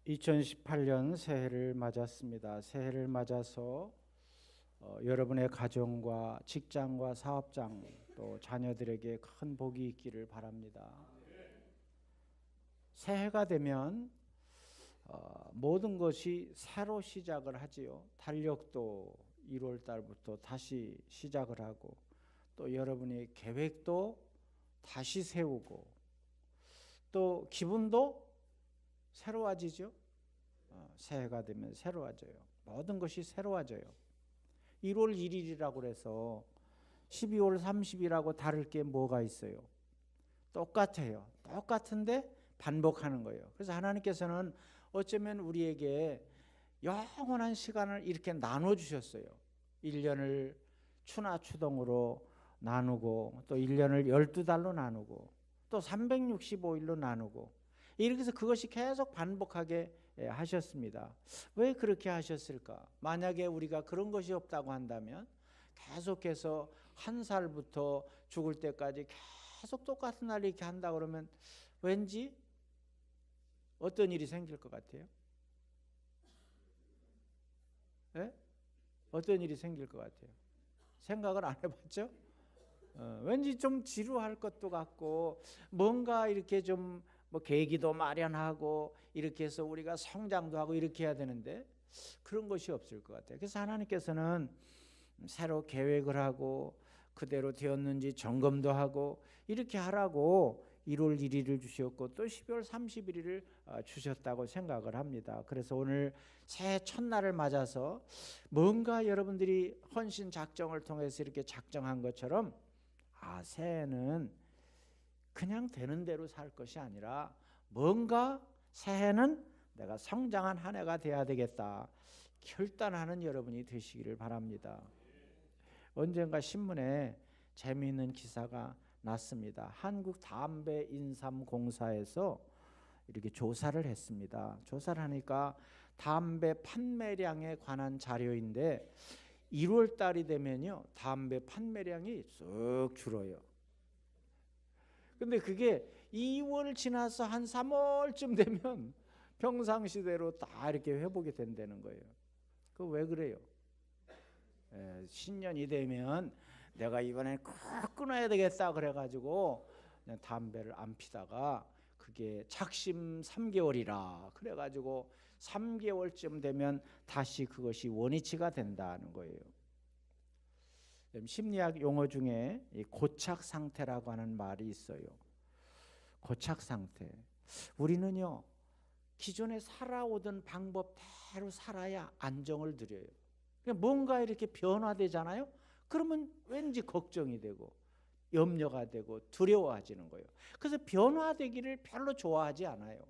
2018년 새해를 맞았습니다. 새해를 맞아서 여러분의 가정과 직장과 사업장 또 자녀들에게 큰 복이 있기를 바랍니다. 새해가 되면 모든 것이 새로 시작을 하지요. 달력도 1월 달부터 다시 시작을 하고 또 여러분의 계획도 다시 세우고 또 기분도 새로워지죠. 새해가 되면 새로워져요. 모든 것이 새로워져요. 1월 1일이라고 해서 12월 30일하고 다를 게 뭐가 있어요? 똑같아요. 똑같은데 반복하는 거예요. 그래서 하나님께서는 어쩌면 우리에게 영원한 시간을 이렇게 나눠주셨어요. 1년을 추나 추동으로 나누고 또 1년을 12달로 나누고 또 365일로 나누고 이렇게 해서 그것이 계속 반복하게 하셨습니다. 왜 그렇게 하셨을까? 만약에 우리가 그런 것이 없다고 한다면 계속해서 한 살부터 죽을 때까지 계속 똑같은 날 이렇게 한다 그러면 왠지 어떤 일이 생길 것 같아요? 네? 어떤 일이 생길 것 같아요? 생각을 안 해봤죠? 왠지 좀 지루할 것도 같고 뭔가 이렇게 좀 뭐 계기도 마련하고 이렇게 해서 우리가 성장도 하고 이렇게 해야 되는데 그런 것이 없을 것 같아요. 그래서 하나님께서는 새로 계획을 하고 그대로 되었는지 점검도 하고 이렇게 하라고 1월 1일을 주셨고 또 12월 31일을 주셨다고 생각을 합니다. 그래서 오늘 새해 첫날을 맞아서 뭔가 여러분들이 헌신 작정을 통해서 이렇게 작정한 것처럼 새해는 그냥 되는 대로 살 것이 아니라 뭔가 새해는 내가 성장한 한 해가 돼야 되겠다 결단하는 여러분이 되시기를 바랍니다. 언젠가 신문에 재미있는 기사가 났습니다. 한국담배인삼공사에서 이렇게 조사를 했습니다. 조사를 하니까 담배 판매량에 관한 자료인데 1월 달이 되면요 담배 판매량이 쑥 줄어요. 근데 그게 2월 지나서 한 3월쯤 되면 평상시대로 다 이렇게 회복이 된다는 거예요. 그 왜 그래요? 신년이 되면 내가 이번에 꼭 끊어야 되겠다 그래가지고 그냥 담배를 안 피다가 그게 착심 3개월이라 그래가지고 3개월쯤 되면 다시 그것이 원위치가 된다는 거예요. 심리학 용어 중에 고착 상태라고 하는 말이 있어요. 고착 상태. 우리는요 기존에 살아오던 방법대로 살아야 안정을 누려요. 뭔가 이렇게 변화되잖아요. 그러면 왠지 걱정이 되고 염려가 되고 두려워지는 거예요. 그래서 변화되기를 별로 좋아하지 않아요.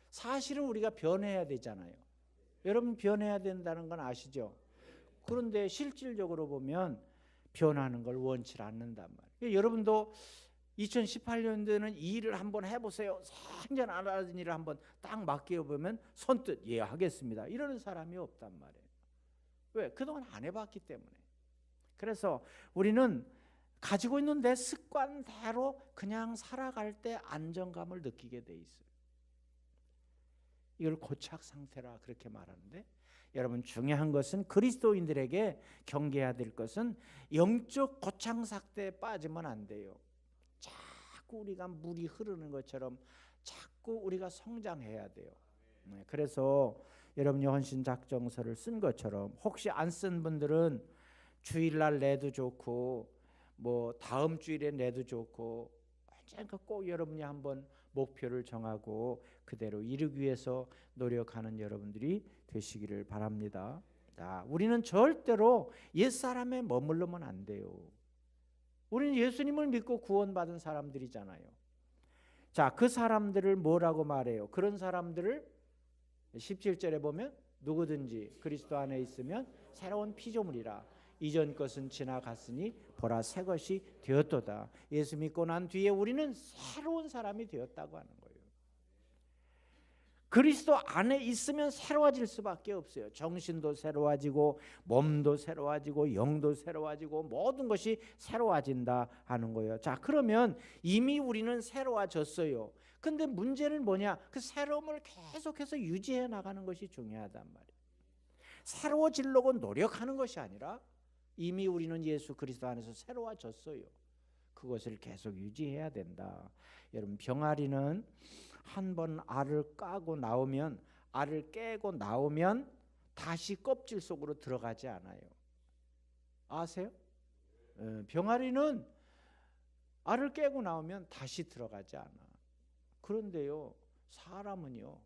사실은 우리가 변해야 되잖아요. 여러분 변해야 된다는 건 아시죠? 그런데 실질적으로 보면 변하는 걸 원치 않는단 말이에요. 여러분도 2018년도에는 이 일을 한번 해보세요. 생전 안 하던 일을 한번 딱 맡겨보면 선뜻 예 하겠습니다 이러는 사람이 없단 말이에요. 왜? 그동안 안 해봤기 때문에. 그래서 우리는 가지고 있는 내 습관대로 그냥 살아갈 때 안정감을 느끼게 돼 있어요. 이걸 고착 상태라 그렇게 말하는데 여러분 중요한 것은 그리스도인들에게 경계해야 될 것은 영적 고착 상태에 빠지면 안 돼요. 자꾸 우리가 물이 흐르는 것처럼 자꾸 우리가 성장해야 돼요. 그래서 여러분이 헌신 작정서를 쓴 것처럼 혹시 안 쓴 분들은 주일날 내도 좋고 뭐 다음 주일에 내도 좋고 언젠가 꼭 여러분이 한번 목표를 정하고 그대로 이루기 위해서 노력하는 여러분들이 되시기를 바랍니다. 자, 우리는 절대로 옛사람에 머물러면 안 돼요. 우리는 예수님을 믿고 구원받은 사람들이잖아요. 자, 그 사람들을 뭐라고 말해요? 그런 사람들을 17절에 보면 누구든지 그리스도 안에 있으면 새로운 피조물이라 이전 것은 지나갔으니 보라 새 것이 되었도다. 예수 믿고 난 뒤에 우리는 새로운 사람이 되었다고 하는 거예요. 그리스도 안에 있으면 새로워질 수밖에 없어요. 정신도 새로워지고 몸도 새로워지고 영도 새로워지고 모든 것이 새로워진다 하는 거예요. 자, 그러면 이미 우리는 새로워졌어요. 근데 문제는 뭐냐? 그 새로움을 계속해서 유지해 나가는 것이 중요하단 말이에요. 새로워지려고 노력하는 것이 아니라 이미 우리는 예수 그리스도 안에서 새로워졌어요. 그것을 계속 유지해야 된다. 여러분, 병아리는 한 번 알을 까고 나오면, 알을 깨고 나오면 다시 껍질 속으로 들어가지 않아요. 아세요? 병아리는 알을 깨고 나오면 다시 들어가지 않아. 그런데요, 사람은요,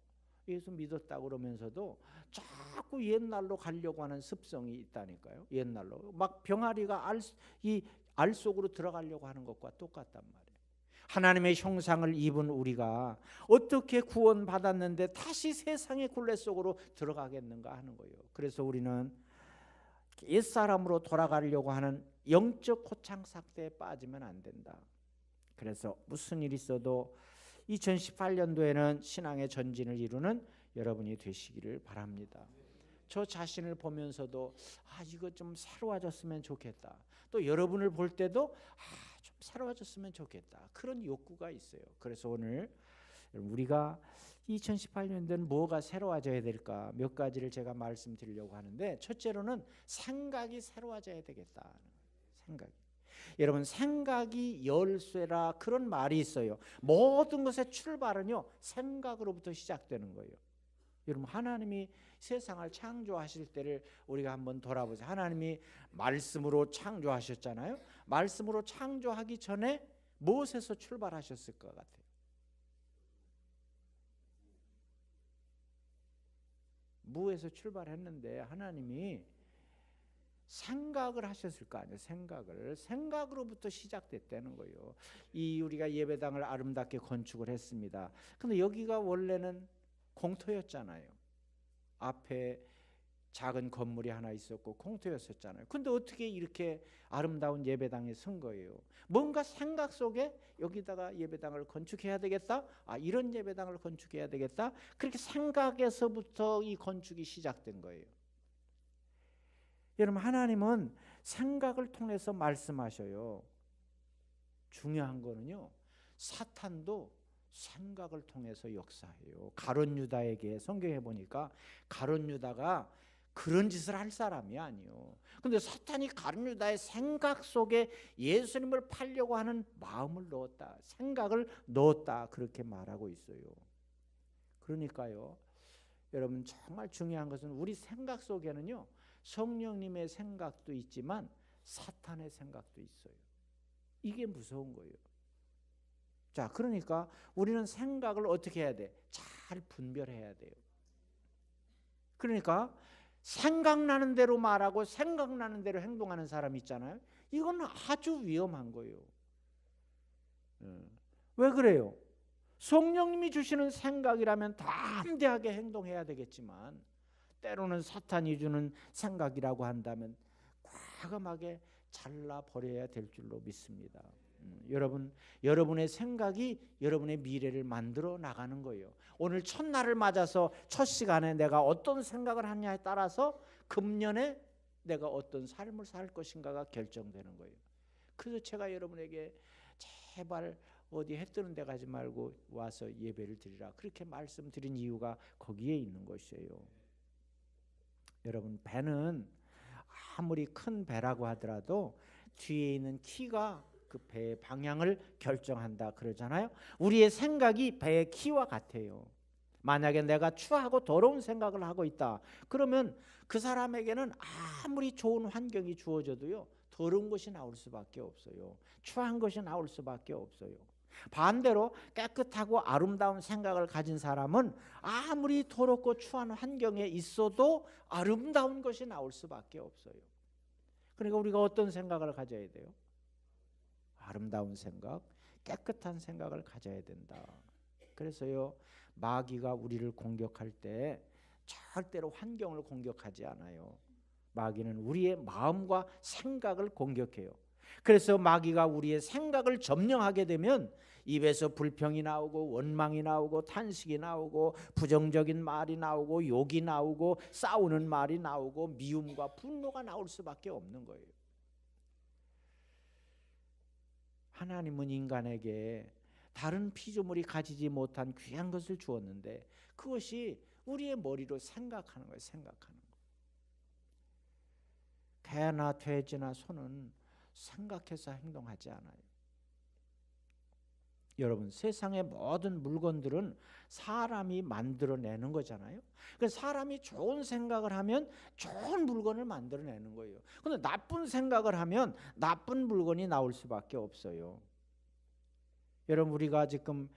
예수 믿었다 그러면서도 자꾸 옛날로 가려고 하는 습성이 있다니까요. 옛날로 막 병아리가 알 속으로 들어가려고 하는 것과 똑같단 말이에요. 하나님의 형상을 입은 우리가 어떻게 구원받았는데 다시 세상의 굴레 속으로 들어가겠는가 하는 거예요. 그래서 우리는 옛사람으로 돌아가려고 하는 영적 고창 삭대에 빠지면 안 된다. 그래서 무슨 일이 있어도 2018년도에는 신앙의 전진을 이루는 여러분이 되시기를 바랍니다. 저 자신을 보면서도 이거 좀 새로워졌으면 좋겠다. 또 여러분을 볼 때도 좀 새로워졌으면 좋겠다. 그런 욕구가 있어요. 그래서 오늘 우리가 2018년도는 뭐가 새로워져야 될까? 몇 가지를 제가 말씀드리려고 하는데, 첫째로는 생각이 새로워져야 되겠다. 생각이. 여러분, 생각이 열쇠라 그런 말이 있어요. 모든 것의 출발은요, 생각으로부터 시작되는 거예요. 여러분, 하나님이 세상을 창조하실 때를 우리가 한번 돌아보세요. 하나님이 말씀으로 창조하셨잖아요. 말씀으로 창조하기 전에 무엇에서 출발하셨을 것 같아요? 무에서 출발했는데 하나님이 생각을 하셨을 거 아니에요. 생각으로부터 시작됐다는 거예요. 우리가 예배당을 아름답게 건축을 했습니다. 근데 여기가 원래는 공터였잖아요. 앞에 작은 건물이 하나 있었고 공터였었잖아요. 근데 어떻게 이렇게 아름다운 예배당에 선 거예요? 뭔가 생각 속에 여기다가 예배당을 건축해야 되겠다. 이런 예배당을 건축해야 되겠다. 그렇게 생각에서부터 이 건축이 시작된 거예요. 여러분, 하나님은 생각을 통해서 말씀하셔요. 중요한 거는요, 사탄도 생각을 통해서 역사해요. 가룟 유다에게 성경에 보니까 가룟 유다가 그런 짓을 할 사람이 아니요. 근데 사탄이 가룟 유다의 생각 속에 예수님을 팔려고 하는 마음을 넣었다. 생각을 넣었다. 그렇게 말하고 있어요. 그러니까요, 여러분, 정말 중요한 것은 우리 생각 속에는요, 성령님의 생각도 있지만 사탄의 생각도 있어요. 이게 무서운 거예요. 자, 그러니까 우리는 생각을 어떻게 해야 돼? 잘 분별해야 돼요. 그러니까 생각나는 대로 말하고 생각나는 대로 행동하는 사람 있잖아요. 이건 아주 위험한 거예요. 왜 그래요? 성령님이 주시는 생각이라면 담대하게 행동해야 되겠지만, 때로는 사탄이 주는 생각이라고 한다면 과감하게 잘라버려야 될 줄로 믿습니다. 여러분의 생각이 여러분의 미래를 만들어 나가는 거예요. 오늘 첫날을 맞아서 첫 시간에 내가 어떤 생각을 하냐에 따라서 금년에 내가 어떤 삶을 살 것인가가 결정되는 거예요. 그래서 제가 여러분에게 제발 어디 해 뜨는 데 가지 말고 와서 예배를 드리라 그렇게 말씀드린 이유가 거기에 있는 것이에요. 여러분, 배는 아무리 큰 배라고 하더라도 뒤에 있는 키가 그 배의 방향을 결정한다 그러잖아요. 우리의 생각이 배의 키와 같아요. 만약에 내가 추하고 더러운 생각을 하고 있다, 그러면 그 사람에게는 아무리 좋은 환경이 주어져도요, 더러운 것이 나올 수밖에 없어요. 추한 것이 나올 수밖에 없어요. 반대로 깨끗하고 아름다운 생각을 가진 사람은 아무리 더럽고 추한 환경에 있어도 아름다운 것이 나올 수밖에 없어요. 그러니까 우리가 어떤 생각을 가져야 돼요? 아름다운 생각, 깨끗한 생각을 가져야 된다. 그래서요, 마귀가 우리를 공격할 때 절대로 환경을 공격하지 않아요. 마귀는 우리의 마음과 생각을 공격해요. 그래서 마귀가 우리의 생각을 점령하게 되면 입에서 불평이 나오고 원망이 나오고 탄식이 나오고 부정적인 말이 나오고 욕이 나오고 싸우는 말이 나오고 미움과 분노가 나올 수밖에 없는 거예요. 하나님은 인간에게 다른 피조물이 가지지 못한 귀한 것을 주었는데 그것이 우리의 머리로 생각하는 거예요. 생각하는 거. 개나 돼지나 소는 생각해서 행동하지 않아요. 여러분, 세상의 모든 물건들은 사람이 만들어내는 거잖아요. 그래서 사람이 좋은 생각을 하면 좋은 물건을 만들어내는 거예요. 그런데 나쁜 생각을 하면 나쁜 물건이 나올 수밖에 없어요. 여러분, 우리가 지금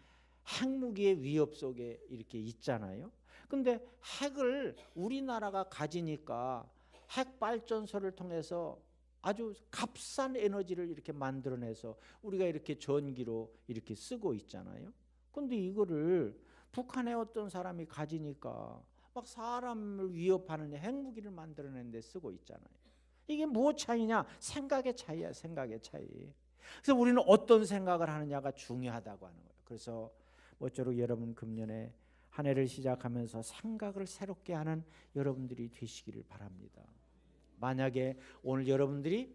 핵무기의 위협 속에 이렇게 있잖아요. 근데 핵을 우리나라가 가지니까 핵발전소를 통해서 아주 값싼 에너지를 이렇게 만들어내서 우리가 이렇게 전기로 이렇게 쓰고 있잖아요. 근데 이거를 북한의 어떤 사람이 가지니까 막 사람을 위협하는 핵무기를 만들어내는데 쓰고 있잖아요. 이게 무엇 차이냐? 생각의 차이야, 생각의 차이. 그래서 우리는 어떤 생각을 하느냐가 중요하다고 하는 거예요. 그래서 모쪼록 여러분 금년에 한 해를 시작하면서 생각을 새롭게 하는 여러분들이 되시기를 바랍니다. 만약에 오늘 여러분들이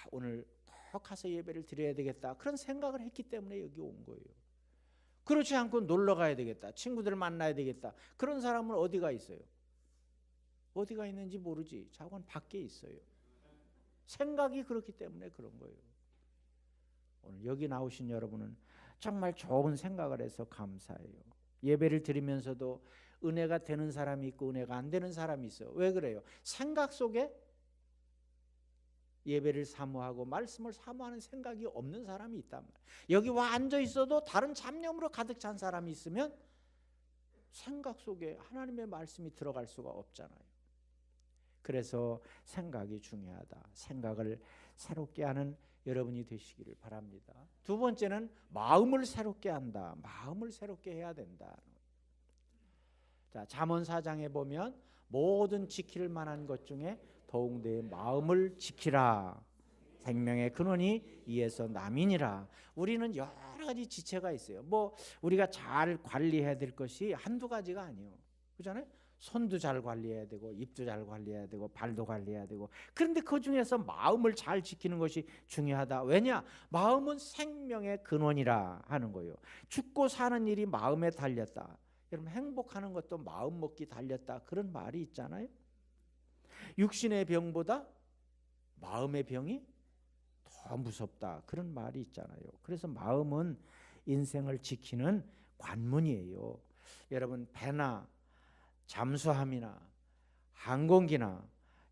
오늘 꼭 가서 예배를 드려야 되겠다 그런 생각을 했기 때문에 여기 온 거예요. 그렇지 않고 놀러 가야 되겠다, 친구들 만나야 되겠다, 그런 사람은 어디가 있어요? 어디가 있는지 모르지. 자고는 밖에 있어요. 생각이 그렇기 때문에 그런 거예요. 오늘 여기 나오신 여러분은 정말 좋은 생각을 해서 감사해요. 예배를 드리면서도 은혜가 되는 사람이 있고 은혜가 안 되는 사람이 있어요. 왜 그래요? 생각 속에 예배를 사모하고 말씀을 사모하는 생각이 없는 사람이 있단 말이에요. 여기 와 앉아 있어도 다른 잡념으로 가득 찬 사람이 있으면 생각 속에 하나님의 말씀이 들어갈 수가 없잖아요. 그래서 생각이 중요하다. 생각을 새롭게 하는 여러분이 되시기를 바랍니다. 두 번째는 마음을 새롭게 한다. 마음을 새롭게 해야 된다. 자, 잠언 4장에 보면 모든 지킬 만한 것 중에 더욱 내 마음을 지키라. 생명의 근원이 이에서 남이니라. 우리는 여러 가지 지체가 있어요. 뭐 우리가 잘 관리해야 될 것이 한두 가지가 아니에요. 그렇잖아요? 손도 잘 관리해야 되고 입도 잘 관리해야 되고 발도 관리해야 되고. 그런데 그 중에서 마음을 잘 지키는 것이 중요하다. 왜냐? 마음은 생명의 근원이라 하는 거예요. 죽고 사는 일이 마음에 달렸다. 여러분, 행복하는 것도 마음 먹기 달렸다 그런 말이 있잖아요. 육신의 병보다 마음의 병이 더 무섭다 그런 말이 있잖아요. 그래서 마음은 인생을 지키는 관문이에요. 여러분, 배나 잠수함이나 항공기나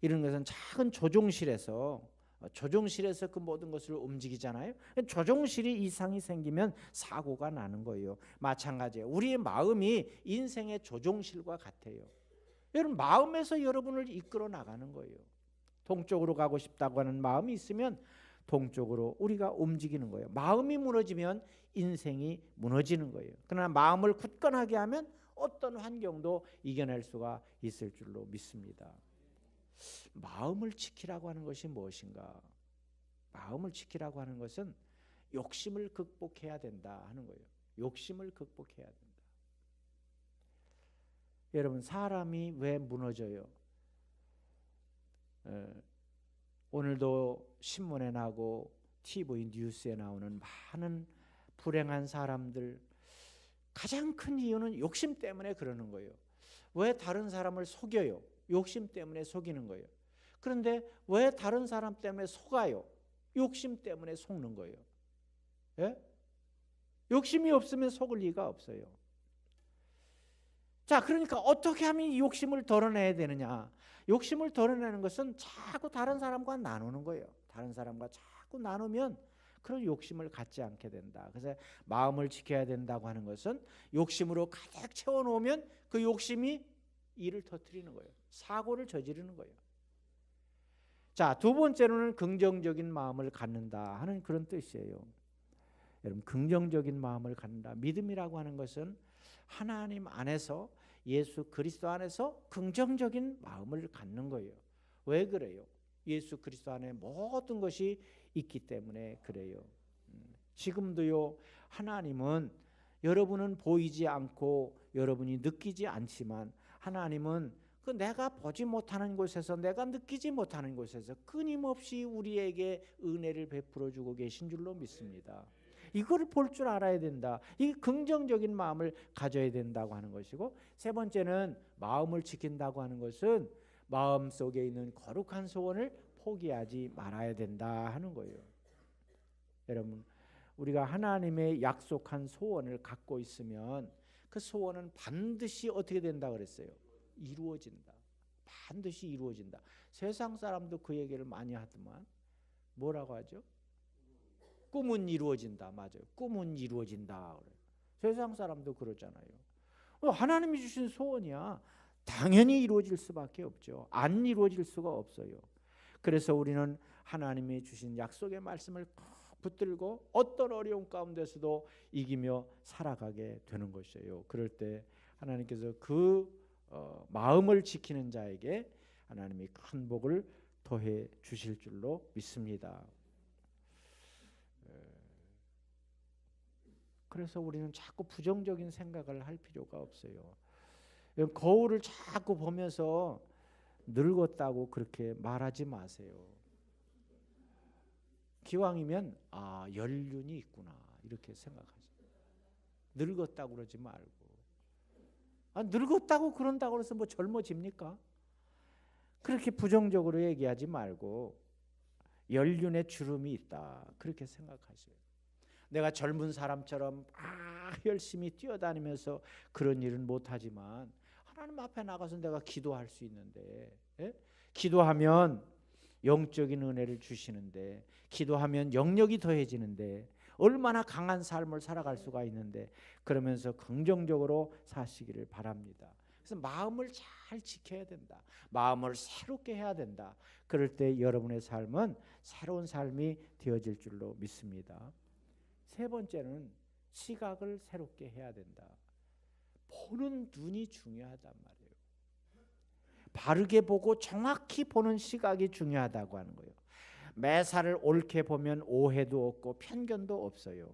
이런 것은 작은 조종실에서 그 모든 것을 움직이잖아요. 조종실이 이상이 생기면 사고가 나는 거예요. 마찬가지예요. 우리의 마음이 인생의 조종실과 같아요. 여러분, 마음에서 여러분을 이끌어 나가는 거예요. 동쪽으로 가고 싶다고 하는 마음이 있으면 동쪽으로 우리가 움직이는 거예요. 마음이 무너지면 인생이 무너지는 거예요. 그러나 마음을 굳건하게 하면 어떤 환경도 이겨낼 수가 있을 줄로 믿습니다. 마음을 지키라고 하는 것이 무엇인가? 마음을 지키라고 하는 것은 욕심을 극복해야 된다 하는 거예요. 욕심을 극복해야 된다. 여러분, 사람이 왜 무너져요? 오늘도 신문에 나고 TV 뉴스에 나오는 많은 불행한 사람들, 가장 큰 이유는 욕심 때문에 그러는 거예요. 왜 다른 사람을 속여요? 욕심 때문에 속이는 거예요. 그런데 왜 다른 사람 때문에 속아요? 욕심 때문에 속는 거예요. 예? 욕심이 없으면 속을 리가 없어요. 자, 그러니까 어떻게 하면 이 욕심을 덜어내야 되느냐? 욕심을 덜어내는 것은 자꾸 다른 사람과 나누는 거예요. 다른 사람과 자꾸 나누면 그런 욕심을 갖지 않게 된다. 그래서 마음을 지켜야 된다고 하는 것은 욕심으로 가득 채워놓으면 그 욕심이 일을 터뜨리는 거예요. 사고를 저지르는 거예요. 자, 두 번째로는 긍정적인 마음을 갖는다 하는 그런 뜻이에요. 여러분, 긍정적인 마음을 갖는다. 믿음이라고 하는 것은 하나님 안에서, 예수 그리스도 안에서 긍정적인 마음을 갖는 거예요. 왜 그래요? 예수 그리스도 안에 모든 것이 있기 때문에 그래요. 지금도요, 하나님은 여러분은 보이지 않고 여러분이 느끼지 않지만 하나님은 그 내가 보지 못하는 곳에서, 내가 느끼지 못하는 곳에서 끊임없이 우리에게 은혜를 베풀어 주고 계신 줄로 믿습니다. 이거를 볼 줄 알아야 된다. 이 긍정적인 마음을 가져야 된다고 하는 것이고, 세 번째는 마음을 지킨다고 하는 것은 마음 속에 있는 거룩한 소원을 포기하지 말아야 된다 하는 거예요. 여러분, 우리가 하나님의 약속한 소원을 갖고 있으면 그 소원은 반드시 어떻게 된다 그랬어요? 이루어진다. 반드시 이루어진다. 세상 사람도 그 얘기를 많이 하더만 뭐라고 하죠? 꿈은 이루어진다. 맞아요. 꿈은 이루어진다. 세상 사람도 그러잖아요. 하나님이 주신 소원이야. 당연히 이루어질 수밖에 없죠. 안 이루어질 수가 없어요. 그래서 우리는 하나님이 주신 약속의 말씀을 붙들고 어떤 어려움 가운데서도 이기며 살아가게 되는 것이에요. 그럴 때 하나님께서 그 마음을 지키는 자에게 하나님이 큰 복을 더해 주실 줄로 믿습니다. 그래서 우리는 자꾸 부정적인 생각을 할 필요가 없어요. 거울을 자꾸 보면서 늙었다고 그렇게 말하지 마세요. 기왕이면 연륜이 있구나 이렇게 생각하세요. 늙었다고 그러지 말고. 늙었다고 그런다고 해서 뭐 젊어집니까? 그렇게 부정적으로 얘기하지 말고 연륜의 주름이 있다 그렇게 생각하세요. 내가 젊은 사람처럼 열심히 뛰어다니면서 그런 일은 못하지만 하나님 앞에 나가서 내가 기도할 수 있는데, 기도하면 영적인 은혜를 주시는데, 기도하면 영력이 더해지는데, 얼마나 강한 삶을 살아갈 수가 있는데, 그러면서 긍정적으로 사시기를 바랍니다. 그래서 마음을 잘 지켜야 된다. 마음을 새롭게 해야 된다. 그럴 때 여러분의 삶은 새로운 삶이 되어질 줄로 믿습니다. 세 번째는 시각을 새롭게 해야 된다. 보는 눈이 중요하단 말이에요. 바르게 보고 정확히 보는 시각이 중요하다고 하는 거예요. 매사를 옳게 보면 오해도 없고 편견도 없어요.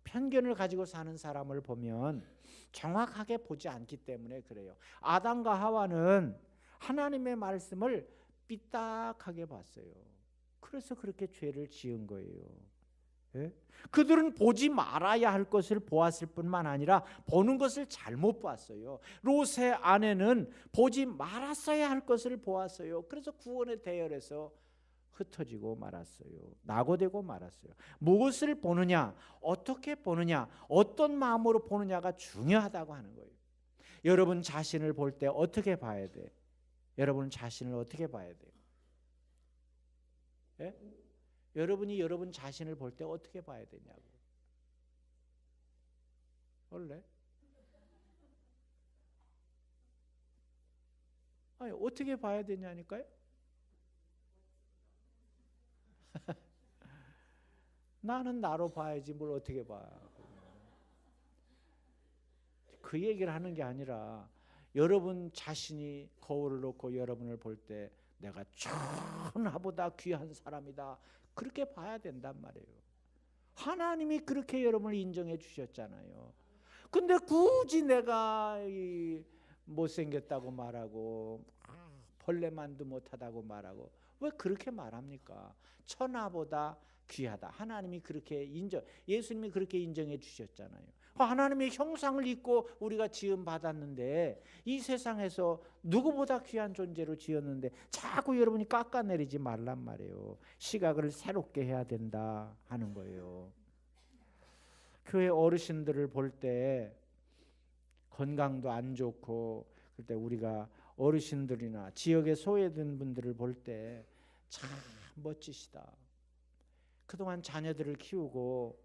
편견을 가지고 사는 사람을 보면 정확하게 보지 않기 때문에 그래요. 아담과 하와는 하나님의 말씀을 삐딱하게 봤어요. 그래서 그렇게 죄를 지은 거예요. 그들은 보지 말아야 할 것을 보았을 뿐만 아니라 보는 것을 잘못 봤어요. 롯의 아내는 보지 말았어야 할 것을 보았어요. 그래서 구원의 대열에서 흩어지고 말았어요. 낙오되고 말았어요. 무엇을 보느냐, 어떻게 보느냐, 어떤 마음으로 보느냐가 중요하다고 하는 거예요. 여러분 자신을 볼 때 어떻게 봐야 돼? 여러분 자신을 어떻게 봐야 돼요? 여러분이 여러분 자신을 볼 때 어떻게 봐야 되냐고. 원래 어떻게 봐야 되냐니까요. 나는 나로 봐야지 뭘 어떻게 봐. 그 얘기를 하는 게 아니라 여러분 자신이 거울을 놓고 여러분을 볼 때 내가 천하보다 귀한 사람이다 그렇게 봐야 된단 말이에요. 하나님이 그렇게 여러분을 인정해 주셨잖아요. 근데 굳이 내가 못생겼다고 말하고 벌레만도 못하다고 말하고 왜 그렇게 말합니까? 천하보다 귀하다. 하나님이 그렇게 예수님이 그렇게 인정해 주셨잖아요. 하나님의 형상을 입고 우리가 지음 받았는데 이 세상에서 누구보다 귀한 존재로 지었는데 자꾸 여러분이 깎아내리지 말란 말이에요. 시각을 새롭게 해야 된다 하는 거예요. 교회 어르신들을 볼 때 건강도 안 좋고 그럴 때 우리가 어르신들이나 지역에 소외된 분들을 볼 때 참 멋지시다. 그동안 자녀들을 키우고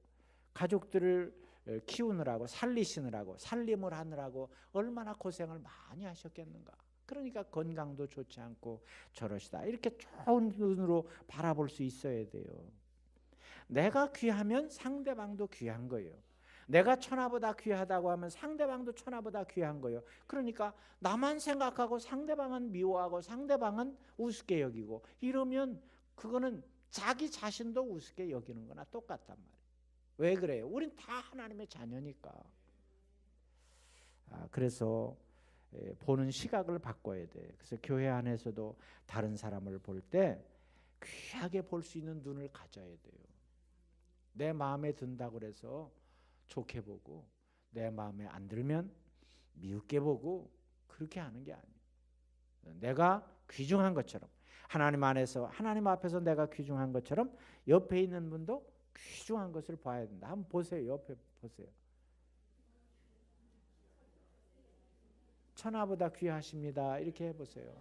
가족들을 키우느라고 살리시느라고 살림을 하느라고 얼마나 고생을 많이 하셨겠는가. 그러니까 건강도 좋지 않고 저러시다. 이렇게 좋은 눈으로 바라볼 수 있어야 돼요. 내가 귀하면 상대방도 귀한 거예요. 내가 천하보다 귀하다고 하면 상대방도 천하보다 귀한 거예요. 그러니까 나만 생각하고 상대방은 미워하고 상대방은 우습게 여기고 이러면 그거는 자기 자신도 우습게 여기는 거나 똑같단 말이에요. 왜 그래요? 우린 다 하나님의 자녀니까. 그래서 보는 시각을 바꿔야 돼. 그래서 교회 안에서도 다른 사람을 볼 때 귀하게 볼 수 있는 눈을 가져야 돼요. 내 마음에 든다고 해서 좋게 보고 내 마음에 안 들면 미흡게 보고 그렇게 하는 게 아니에요. 내가 귀중한 것처럼 하나님 안에서 하나님 앞에서 내가 귀중한 것처럼 옆에 있는 분도 귀중한 것을 봐야 된다. 한번 보세요. 옆에 보세요. 천하보다 귀하십니다. 이렇게 해보세요.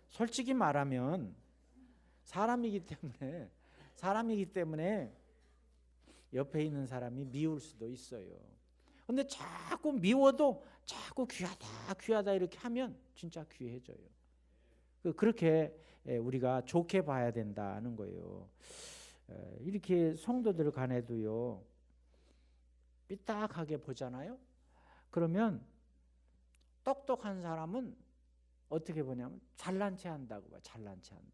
솔직히 말하면 사람이기 때문에 옆에 있는 사람이 미울 수도 있어요. 근데 자꾸 미워도 자꾸 귀하다 이렇게 하면 진짜 귀해져요. 그렇게 우리가 좋게 봐야 된다는 거예요. 이렇게 성도들 간에도요, 삐딱하게 보잖아요. 그러면 똑똑한 사람은 어떻게 보냐면 잘난 체 한다고 봐. 잘난 체 한다.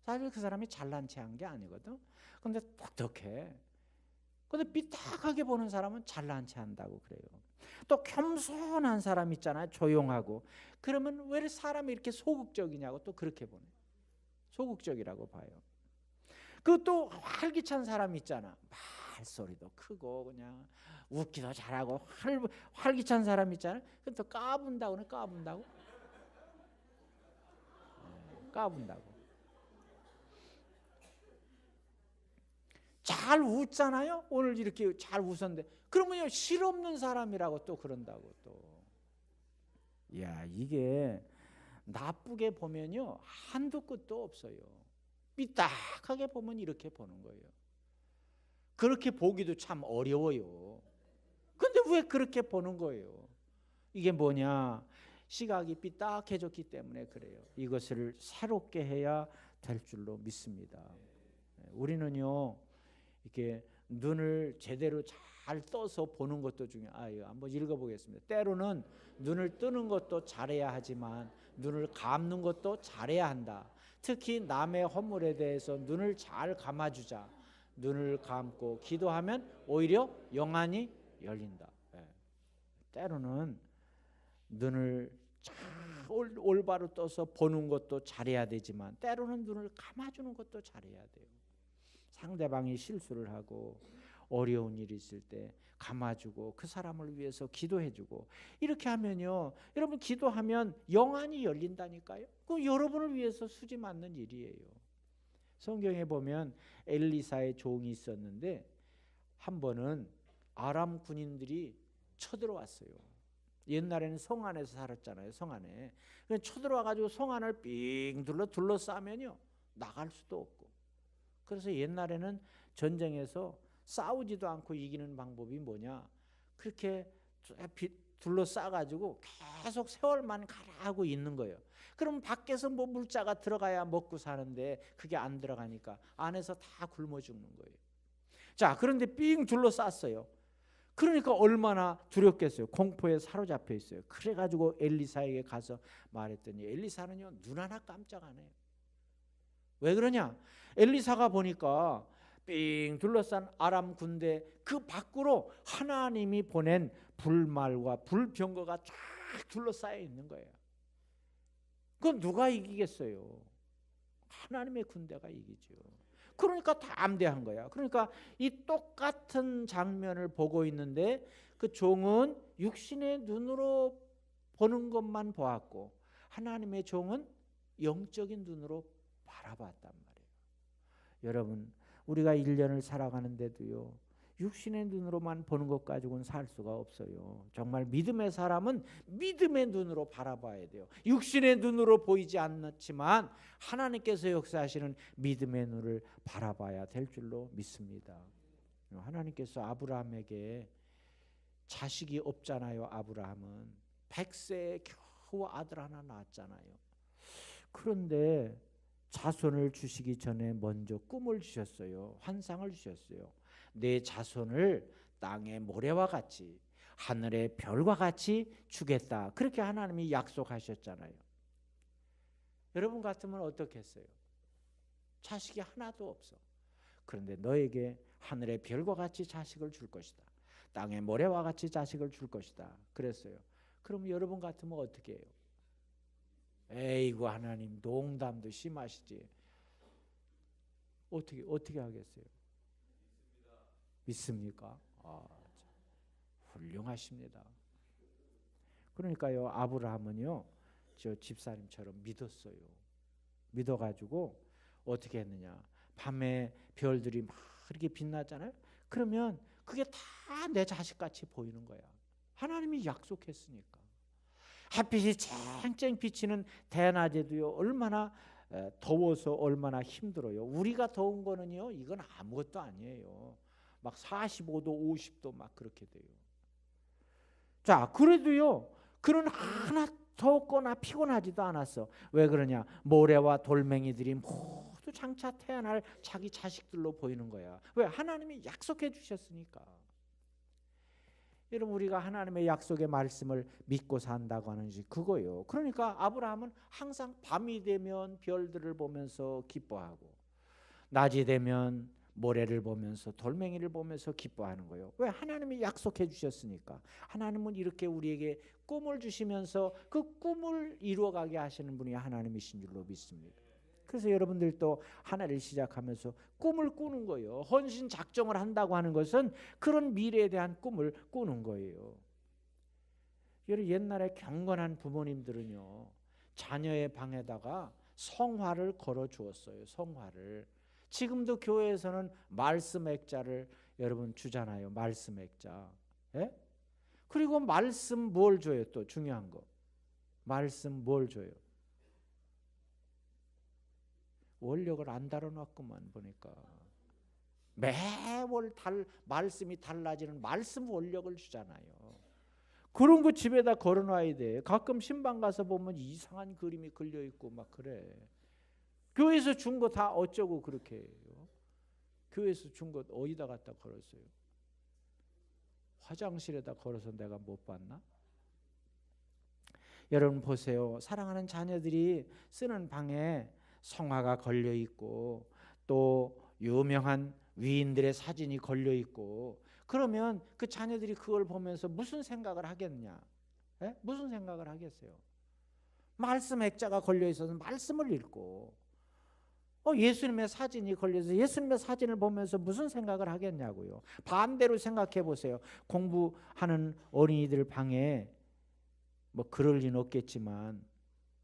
사실 그 사람이 잘난 체 한 게 아니거든. 근데 똑똑해. 근데 삐딱하게 보는 사람은 잘난 체 한다고 그래요. 또 겸손한 사람 있잖아요. 조용하고. 그러면 왜 사람이 이렇게 소극적이냐고 또 그렇게 보네. 소극적이라고 봐요. 그 또 활기찬 사람 있잖아. 말소리도 크고 그냥 웃기도 잘하고 활기찬 사람 있잖아요. 그럼 또 까분다고 그래. 까분다고. 잘 웃잖아요. 오늘 이렇게 잘 웃었는데 그러면요 실없는 사람이라고 또 그런다고 또. 야, 이게 나쁘게 보면요 한도 끝도 없어요. 삐딱하게 보면 이렇게 보는 거예요. 그렇게 보기도 참 어려워요. 근데 왜 그렇게 보는 거예요? 이게 뭐냐? 시각이 삐딱해졌기 때문에 그래요. 이것을 새롭게 해야 될 줄로 믿습니다. 우리는요 이렇게 눈을 제대로 잘 떠서 보는 것도 중요해요. 한번 읽어보겠습니다. 때로는 눈을 뜨는 것도 잘해야 하지만 눈을 감는 것도 잘해야 한다. 특히 남의 허물에 대해서 눈을 잘 감아주자. 눈을 감고 기도하면 오히려 영안이 열린다. 때로는 눈을 잘 올바로 떠서 보는 것도 잘해야 되지만 때로는 눈을 감아주는 것도 잘해야 돼요. 상대방이 실수를 하고 어려운 일이 있을 때 감아주고 그 사람을 위해서 기도해주고 이렇게 하면요 여러분 기도하면 영안이 열린다니까요. 그 여러분을 위해서 수지 맞는 일이에요. 성경에 보면 엘리사의 종이 있었는데 한 번은 아람 군인들이 쳐들어왔어요. 옛날에는 성 안에서 살았잖아요. 성 안에 쳐들어와가지고 성 안을 삥 둘러싸면요 나갈 수도 없고. 그래서 옛날에는 전쟁에서 싸우지도 않고 이기는 방법이 뭐냐? 그렇게 둘러싸가지고 계속 세월만 가라고 있는 거예요. 그럼 밖에서 뭐 물자가 들어가야 먹고 사는데 그게 안 들어가니까 안에서 다 굶어 죽는 거예요. 자, 그런데 삥 둘러쌌어요. 그러니까 얼마나 두렵겠어요. 공포에 사로잡혀 있어요. 그래가지고 엘리사에게 가서 말했더니 엘리사는요 눈 하나 깜짝 안 해요. 왜 그러냐? 엘리사가 보니까 삥 둘러싼 아람 군대 그 밖으로 하나님이 보낸 불말과 불병거가 쫙 둘러싸여 있는 거예요. 그건 누가 이기겠어요? 하나님의 군대가 이기죠. 그러니까 담대한 거야. 그러니까 이 똑같은 장면을 보고 있는데 그 종은 육신의 눈으로 보는 것만 보았고 하나님의 종은 영적인 눈으로 바라봤단 말이에요. 여러분 우리가 1년을 살아가는데도요 육신의 눈으로만 보는 것 가지고는 살 수가 없어요. 정말 믿음의 사람은 믿음의 눈으로 바라봐야 돼요. 육신의 눈으로 보이지 않지만 하나님께서 역사하시는 믿음의 눈을 바라봐야 될 줄로 믿습니다. 하나님께서 아브라함에게 자식이 없잖아요. 아브라함은 100세에 겨우 아들 하나 낳았잖아요. 그런데 자손을 주시기 전에 먼저 꿈을 주셨어요. 환상을 주셨어요. 내 자손을 땅의 모래와 같이 하늘의 별과 같이 주겠다. 그렇게 하나님이 약속하셨잖아요. 여러분 같으면 어떻겠어요? 자식이 하나도 없어. 그런데 너에게 하늘의 별과 같이 자식을 줄 것이다. 땅의 모래와 같이 자식을 줄 것이다. 그랬어요. 그럼 여러분 같으면 어떻게 해요? 에이구 하나님 농담도 심하시지. 어떻게 하겠어요? 믿습니까? 훌륭하십니다. 그러니까요 아브라함은요 저 집사님처럼 믿었어요. 믿어가지고 어떻게 했느냐? 밤에 별들이 막 이렇게 빛나잖아요. 그러면 그게 다 내 자식같이 보이는 거야. 하나님이 약속했으니까. 햇빛이 쨍쨍 비치는 대낮에도요 얼마나 더워서 얼마나 힘들어요. 우리가 더운 거는요 이건 아무것도 아니에요. 막 45도 50도 막 그렇게 돼요. 자 그래도요 그는 하나 덥거나 피곤하지도 않았어. 왜 그러냐? 모래와 돌멩이들이 모두 장차 태어날 자기 자식들로 보이는 거야. 왜? 하나님이 약속해 주셨으니까. 여러분 우리가 하나님의 약속의 말씀을 믿고 산다고 하는 것이 그거예요. 그러니까 아브라함은 항상 밤이 되면 별들을 보면서 기뻐하고 낮이 되면 모래를 보면서 돌멩이를 보면서 기뻐하는 거예요. 왜? 하나님이 약속해 주셨으니까. 하나님은 이렇게 우리에게 꿈을 주시면서 그 꿈을 이루어가게 하시는 분이 하나님이신 줄로 믿습니다. 그래서 여러분들도 하나를 시작하면서 꿈을 꾸는 거예요. 헌신 작정을 한다고 하는 것은 그런 미래에 대한 꿈을 꾸는 거예요. 여러분 옛날에 경건한 부모님들은요 자녀의 방에다가 성화를 걸어 주었어요. 성화를. 지금도 교회에서는 말씀 액자를 여러분 주잖아요. 말씀 액자. 예? 그리고 말씀 뭘 줘요? 또 중요한 거. 말씀 뭘 줘요? 원력을 안 달아놨구만 보니까. 매월 말씀이 달라지는 말씀 원력을 주잖아요. 그런 거 집에다 걸어놔야 돼. 가끔 신방 가서 보면 이상한 그림이 걸려 있고 막 그래. 교회에서 준 거 다 어쩌고 그렇게 해요? 교회에서 준 거 어디다 갖다 걸었어요? 화장실에다 걸어서 내가 못 봤나? 여러분 보세요. 사랑하는 자녀들이 쓰는 방에 성화가 걸려 있고 또 유명한 위인들의 사진이 걸려 있고 그러면 그 자녀들이 그걸 보면서 무슨 생각을 하겠냐? 예? 무슨 생각을 하겠어요? 말씀 액자가 걸려 있어서 말씀을 읽고 예수님의 사진이 걸려서 예수님의 사진을 보면서 무슨 생각을 하겠냐고요. 반대로 생각해 보세요. 공부하는 어린이들 방에 뭐 그럴 리는 없겠지만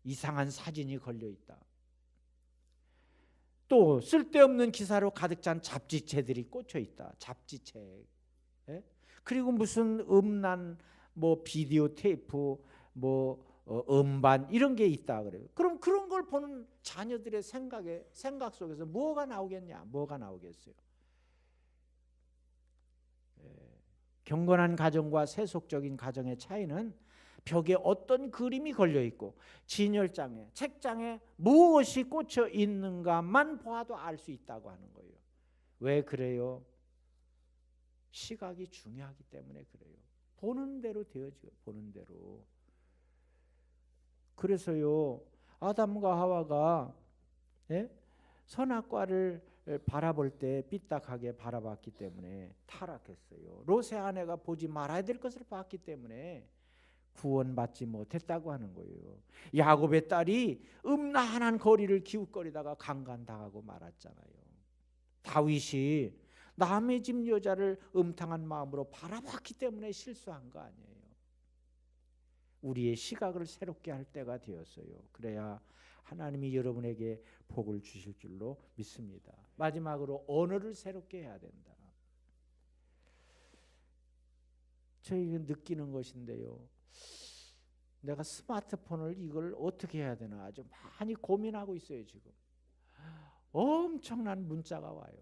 이상한 사진이 걸려 있다. 또 쓸데없는 기사로 가득 찬 잡지책들이 꽂혀 있다. 잡지책. 예? 그리고 무슨 음란 뭐 비디오 테이프 뭐 음반 이런 게 있다 그래요. 그럼 그런 걸 보는 자녀들의 생각 속에서 뭐가 나오겠냐? 뭐가 나오겠어요? 경건한 가정과 세속적인 가정의 차이는 벽에 어떤 그림이 걸려 있고 진열장에 책장에 무엇이 꽂혀 있는가만 보아도 알 수 있다고 하는 거예요. 왜 그래요? 시각이 중요하기 때문에 그래요. 보는 대로 되어져요. 보는 대로. 그래서요 아담과 하와가 선악과를 바라볼 때 삐딱하게 바라봤기 때문에 타락했어요. 롯의 아내가 보지 말아야 될 것을 봤기 때문에 구원받지 못했다고 하는 거예요. 야곱의 딸이 음란한 거리를 기웃거리다가 강간당하고 말았잖아요. 다윗이 남의 집 여자를 음탕한 마음으로 바라봤기 때문에 실수한 거 아니에요. 우리의 시각을 새롭게 할 때가 되었어요. 그래야 하나님이 여러분에게 복을 주실 줄로 믿습니다. 마지막으로 언어를 새롭게 해야 된다. 저희가 느끼는 것인데요. 내가 스마트폰을 이걸 어떻게 해야 되나 아주 많이 고민하고 있어요. 지금 엄청난 문자가 와요.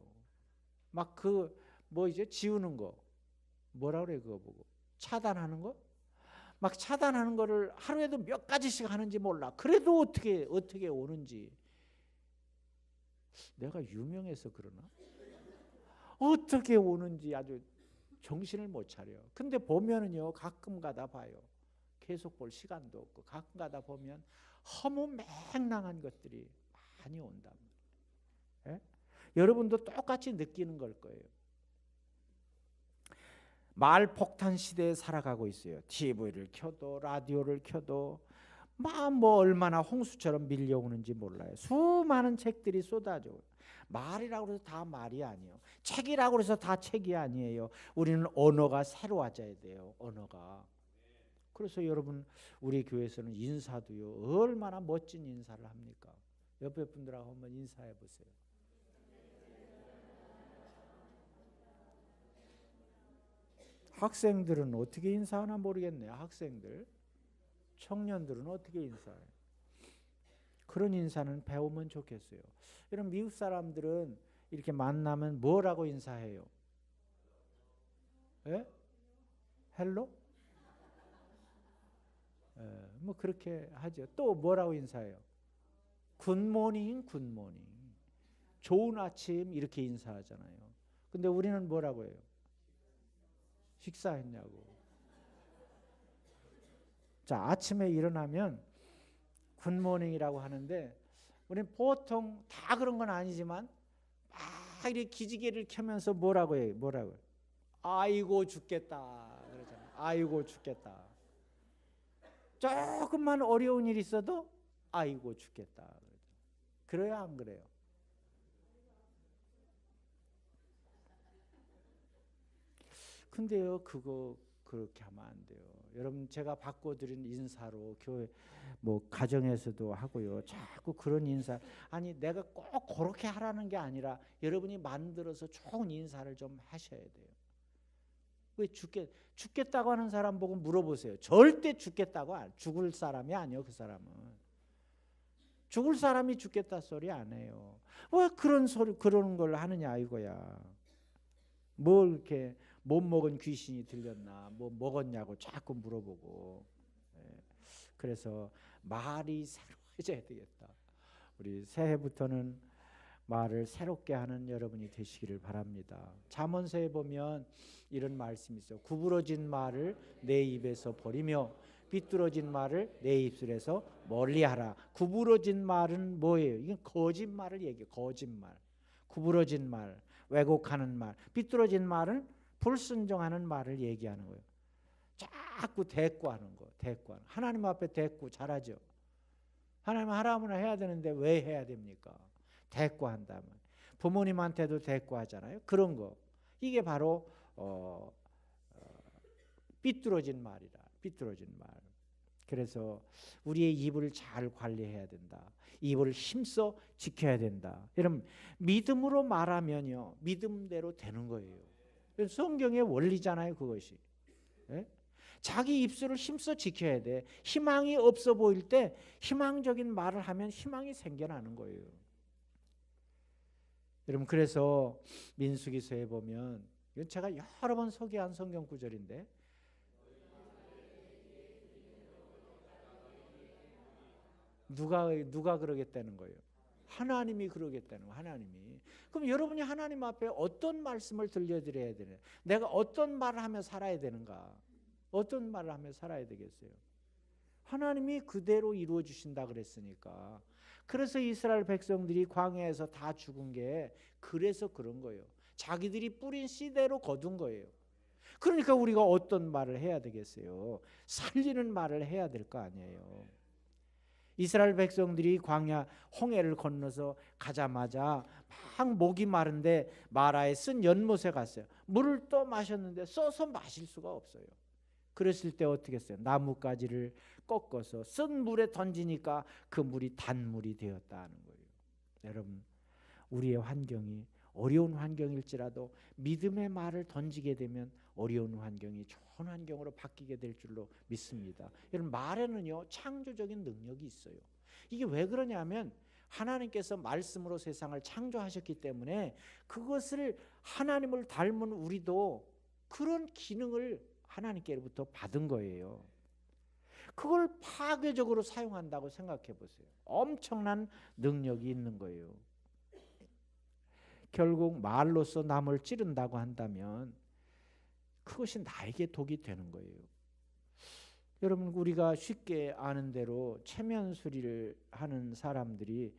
막 그 뭐 이제 지우는 거 뭐라 그래 그거 보고 차단하는 거 막 차단하는 거를 하루에도 몇 가지씩 하는지 몰라. 그래도 어떻게 오는지. 내가 유명해서 그러나? 어떻게 오는지 아주 정신을 못 차려. 근데 보면은요 가끔 가다 봐요. 계속 볼 시간도 없고 가끔 가다 보면 허무맹랑한 것들이 많이 온단 말이에요. 예? 여러분도 똑같이 느끼는 걸 거예요. 말폭탄 시대에 살아가고 있어요. TV를 켜도 라디오를 켜도 뭐 얼마나 홍수처럼 밀려오는지 몰라요. 수많은 책들이 쏟아져요. 말이라고 해서 다 말이 아니에요. 책이라고 해서 다 책이 아니에요. 우리는 언어가 새로워져야 돼요. 언어가. 그래서 여러분 우리 교회에서는 인사도요. 얼마나 멋진 인사를 합니까? 옆에 분들하고 한번 인사해 보세요. 학생들은 어떻게 인사하나 모르겠네요. 학생들. 청년들은 어떻게 인사해요? 그런 인사는 배우면 좋겠어요. 이런 미국 사람들은 이렇게 만나면 뭐라고 인사해요? 예? 헬로? 예, 뭐 그렇게 하죠. 또 뭐라고 인사해요? 굿모닝, 굿모닝. 좋은 아침 이렇게 인사하잖아요. 근데 우리는 뭐라고 해요? 식사했냐고. 자, 아침에 일어나면 굿모닝이라고 하는데 우리는 보통 다 그런 건 아니지만 막 이렇게 기지개를 켜면서 뭐라고 해요? 뭐라고 해요? 아이고 죽겠다 그러잖아요. 아이고 죽겠다. 조금만 어려운 일이 있어도 아이고 죽겠다. 그래요, 안 그래요? 근데요, 그거 그렇게 하면 안 돼요. 여러분 제가 바꿔드린 인사로 교회 뭐 가정에서도 하고요. 자꾸 그런 인사 아니 내가 꼭 그렇게 하라는 게 아니라 여러분이 만들어서 좋은 인사를 좀 하셔야 돼요. 왜 죽겠다고 하는 사람 보고 물어보세요. 절대 죽겠다고 죽을 사람이 아니에요. 그 사람은 죽을 사람이 죽겠다 소리 안 해요. 왜 그런 소리 그런 걸 하느냐 이거야. 뭘 이렇게 못 먹은 귀신이 들렸나 뭐 먹었냐고 자꾸 물어보고. 그래서 말이 새로워져야 되겠다. 우리 새해부터는 말을 새롭게 하는 여러분이 되시기를 바랍니다. 잠언서에 보면 이런 말씀이 있어요. 구부러진 말을 내 입에서 버리며 삐뚤어진 말을 내 입술에서 멀리하라. 구부러진 말은 뭐예요? 이건 거짓말을 얘기해요. 거짓말. 구부러진 말, 왜곡하는 말, 삐뚤어진 말은 불순종하는 말을 얘기하는 거예요. 자꾸 대꾸하는 거, 대꾸하는. 하나님 앞에 대꾸 잘하죠. 하나님 하라면 해야 되는데 왜 해야 됩니까? 대꾸한다면. 부모님한테도 대꾸하잖아요. 그런 거. 이게 바로 삐뚤어진 말이다. 삐뚤어진 말. 그래서 우리의 입을 잘 관리해야 된다. 입을 힘써 지켜야 된다. 여러분 믿음으로 말하면요, 믿음대로 되는 거예요. 성경의 원리잖아요, 그것이. 네? 자기 입술을 힘써 지켜야 돼. 희망이 없어 보일 때 희망적인 말을 하면 희망이 생겨나는 거예요. 여러분 그래서 민수기서에 보면 이건 제가 여러 번 소개한 성경 구절인데 누가 그러겠다는 거예요? 하나님이 그러겠다는 거예요. 하나님이. 그럼 여러분이 하나님 앞에 어떤 말씀을 들려드려야 되냐? 내가 어떤 말을 하며 살아야 되는가? 어떤 말을 하며 살아야 되겠어요? 하나님이 그대로 이루어 주신다 그랬으니까. 그래서 이스라엘 백성들이 광야에서 다 죽은 게 그래서 그런 거예요. 자기들이 뿌린 씨대로 거둔 거예요. 그러니까 우리가 어떤 말을 해야 되겠어요? 살리는 말을 해야 될 거 아니에요. 이스라엘 백성들이 광야 홍해를 건너서 가자마자 막 목이 마른데 마라에 쓴 연못에 갔어요. 물을 또 마셨는데 써서 마실 수가 없어요. 그랬을 때 어떻게 했어요? 나뭇가지를 꺾어서 쓴 물에 던지니까 그 물이 단물이 되었다는 거예요. 여러분 우리의 환경이 어려운 환경일지라도 믿음의 말을 던지게 되면 어려운 환경이 좋은 환경으로 바뀌게 될 줄로 믿습니다. 여러분 말에는요 창조적인 능력이 있어요. 이게 왜 그러냐면 하나님께서 말씀으로 세상을 창조하셨기 때문에 그것을 하나님을 닮은 우리도 그런 기능을 하나님께로부터 받은 거예요. 그걸 파괴적으로 사용한다고 생각해 보세요. 엄청난 능력이 있는 거예요. 결국 말로써 남을 찌른다고 한다면 그것이 나에게 독이 되는 거예요. 여러분 우리가 쉽게 아는 대로 체면 수리를 하는 사람들이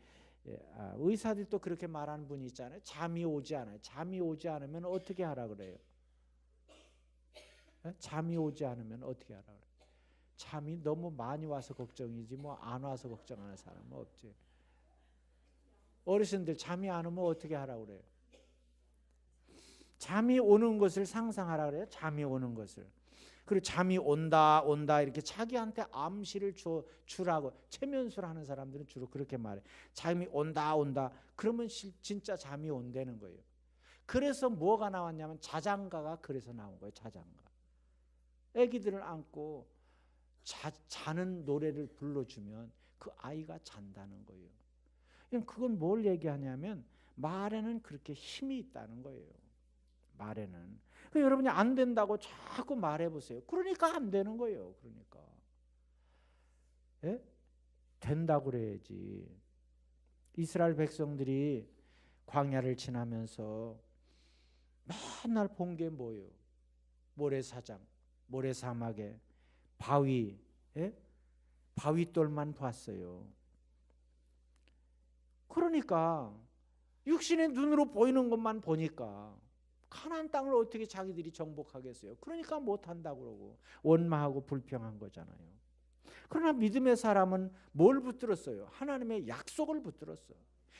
의사들도 그렇게 말하는 분이 있잖아요. 잠이 오지 않아요. 잠이 오지 않으면 어떻게 하라 그래요? 잠이 오지 않으면 어떻게 하라 그래요? 잠이 너무 많이 와서 걱정이지 뭐 안 와서 걱정하는 사람은 없지. 어르신들 잠이 안 오면 어떻게 하라 그래요? 잠이 오는 것을 상상하라 그래요. 잠이 오는 것을. 그리고 잠이 온다 이렇게 자기한테 암시를 주라고 체면술 하는 사람들은 주로 그렇게 말해. 잠이 온다 그러면 진짜 잠이 온다는 거예요. 그래서 뭐가 나왔냐면 자장가가 그래서 나온 거예요. 자장가. 애기들을 안고 자는 노래를 불러주면 그 아이가 잔다는 거예요. 그건 뭘 얘기하냐면 말에는 그렇게 힘이 있다는 거예요. 말에는. 여러분이 안 된다고 자꾸 말해보세요. 그러니까 안 되는 거예요. 그러니까. 예? 된다고 그래야지. 이스라엘 백성들이 광야를 지나면서 맨날 본 게 뭐예요? 모래사장, 모래사막에 바위, 예? 바위돌만 봤어요. 그러니까 육신의 눈으로 보이는 것만 보니까 가나안 땅을 어떻게 자기들이 정복하겠어요? 그러니까 못한다고 그러고 원망하고 불평한 거잖아요. 그러나 믿음의 사람은 뭘 붙들었어요? 하나님의 약속을 붙들었어.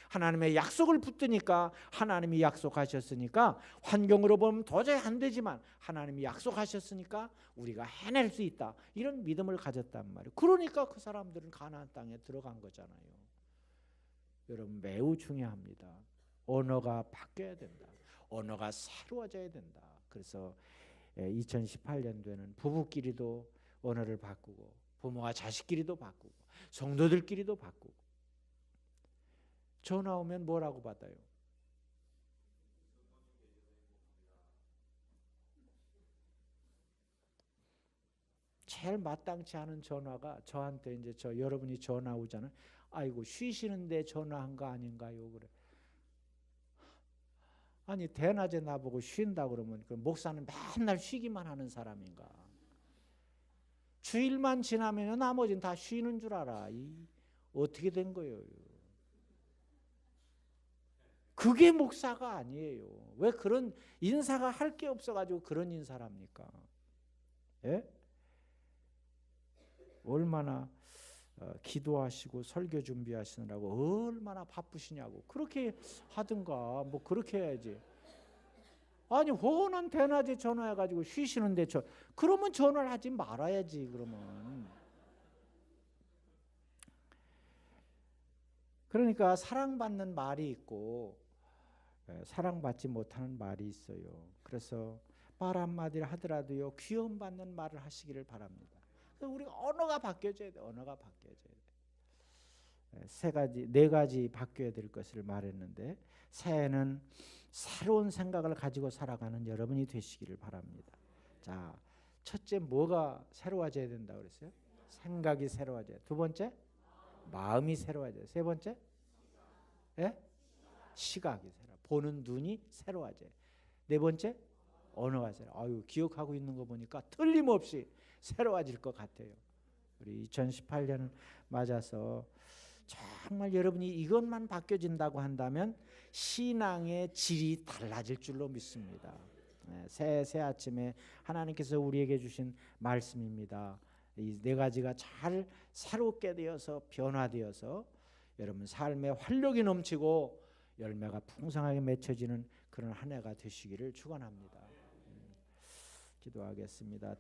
하나님의 약속을 붙드니까 하나님이 약속하셨으니까 환경으로 보면 도저히 안 되지만 하나님이 약속하셨으니까 우리가 해낼 수 있다. 이런 믿음을 가졌단 말이에요. 그러니까 그 사람들은 가나안 땅에 들어간 거잖아요. 여러분 매우 중요합니다. 언어가 바뀌어야 된다. 언어가 새로워져야 된다. 그래서 2018년도에는 부부끼리도 언어를 바꾸고 부모와 자식끼리도 바꾸고 성도들끼리도 바꾸고. 전화 오면 뭐라고 받아요? 제일 마땅치 않은 전화가 저한테 이제 여러분이 전화 오잖아요. 아이고 쉬시는데 전화한 거 아닌가요? 그래. 아니 대낮에 나보고 쉰다 그러면 그 목사는 맨날 쉬기만 하는 사람인가? 주일만 지나면 나머지는 다 쉬는 줄 알아. 어떻게 된 거예요? 그게 목사가 아니에요. 왜 그런 인사가 할 게 없어가지고 그런 인사를 합니까? 예? 얼마나 기도하시고 설교 준비하시느라고 얼마나 바쁘시냐고 그렇게 하든가 뭐 그렇게 해야지. 아니 훤한 대낮에 전화해가지고 쉬시는데 그러면 전화를 하지 말아야지. 그러면 그러니까 사랑받는 말이 있고 사랑받지 못하는 말이 있어요. 그래서 말 한마디를 하더라도요 귀여움받는 말을 하시기를 바랍니다. 우리가 언어가 바뀌어져야 돼. 언어가 바뀌어져야 돼. 네 가지 바뀌어야 될 것을 말했는데 새해는 새로운 생각을 가지고 살아가는 여러분이 되시기를 바랍니다. 자, 첫째 뭐가 새로워져야 된다고 그랬어요? 생각이 새로워져야. 두 번째 마음이 새로워져야. 세 번째 예? 시각이 새로. 보는 눈이 새로워져야. 네 번째 언어가 새로. 아유 기억하고 있는 거 보니까 틀림없이 새로워질 것 같아요. 우리 2018년을 맞아서 정말 여러분이 이것만 바뀌어진다고 한다면 신앙의 질이 달라질 줄로 믿습니다. 새 아침에 하나님께서 우리에게 주신 말씀입니다. 이 네 가지가 잘 새롭게 되어서 변화되어서 여러분 삶의 활력이 넘치고 열매가 풍성하게 맺혀지는 그런 한 해가 되시기를 축원합니다. 기도하겠습니다.